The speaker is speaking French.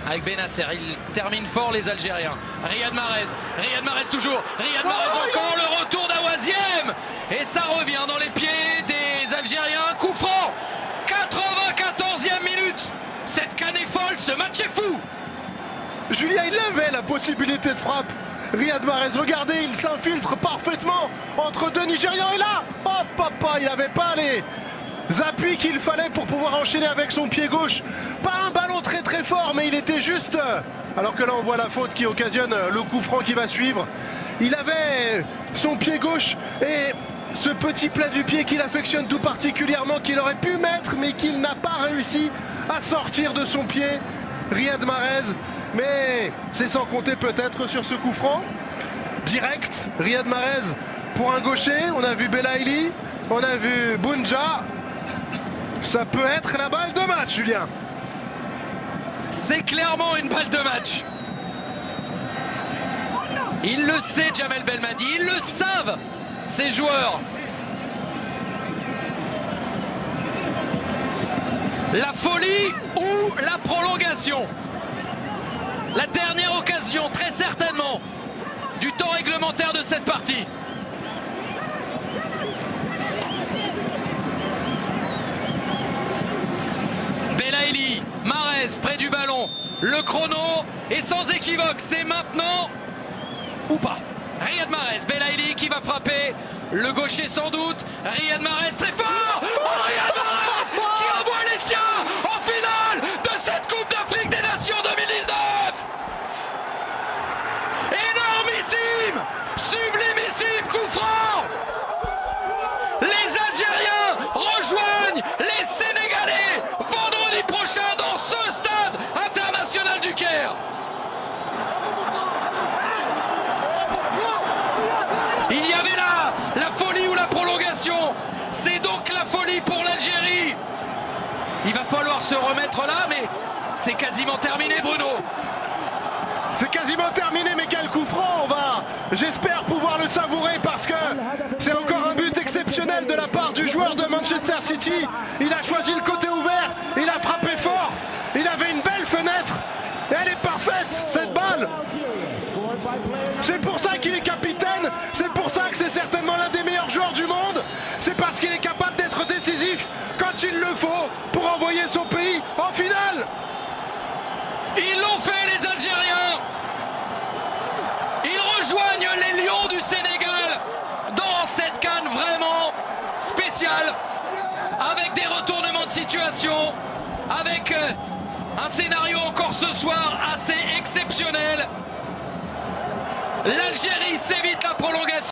avec Benasser. Il termine fort les Algériens. Riyad Mahrez toujours. Riyad Mahrez encore, le retour d'Awaziem. Et ça revient dans les pieds des Algériens. Coup franc. 94e minute. Cette canne est folle, ce match est fou. Julien, il avait la possibilité de frappe. Riyad Mahrez, regardez, il s'infiltre parfaitement entre deux Nigérians. Et là, hop, papa, il n'avait pas les appuis qu'il fallait pour pouvoir enchaîner avec son pied gauche. Pas un ballon très très fort, mais il était juste. Alors que là, on voit la faute qui occasionne le coup franc qui va suivre. Il avait son pied gauche et ce petit plat du pied qu'il affectionne tout particulièrement, qu'il aurait pu mettre, mais qu'il n'a pas réussi à sortir de son pied. Riyad Mahrez. Mais c'est sans compter peut-être sur ce coup franc direct. Riyad Mahrez pour un gaucher. On a vu Belaïli, on a vu Bounja. Ça peut être la balle de match, Julien. C'est clairement une balle de match. Il le sait, Djamel Belmadi. Ils le savent, ces joueurs. La folie ou la prolongation? La dernière occasion, très certainement, du temps réglementaire de cette partie. Belaïli, Mahrez près du ballon. Le chrono est sans équivoque. C'est maintenant ou pas. Riyad Mahrez, Belaïli qui va frapper. Le gaucher sans doute. Riyad Mahrez très fort. Oh, Riyad Mahrez qui envoie les siens en finale de cette Coupe d'Afrique des Nations 2019. Énormissime, sublimissime coup franc. Les Algériens rejoignent les Sénégalais vendredi prochain dans ce stade international du Caire. Il y avait là la folie ou la prolongation. C'est donc la folie pour l'Algérie. Il va falloir se remettre là, mais c'est quasiment terminé, Bruno. C'est quasiment terminé, mais quel coup franc. J'espère pouvoir le savourer parce que c'est encore un but exceptionnel de la part du joueur de Manchester City. Il a choisi le côté ouvert, il a frappé fort, il avait une belle fenêtre et elle est parfaite, cette balle. C'est pour ça qu'il est capitaine, c'est pour ça que c'est certainement l'un des meilleurs joueurs du monde. C'est parce qu'il est capable d'être décisif quand il le faut pour envoyer son pays en finale. Ils l'ont fait, les Algériens. Ils rejoignent les Lions du Sénégal dans cette CAN vraiment spéciale, avec des retournements de situation, avec un scénario encore ce soir assez exceptionnel. L'Algérie s'évite la prolongation.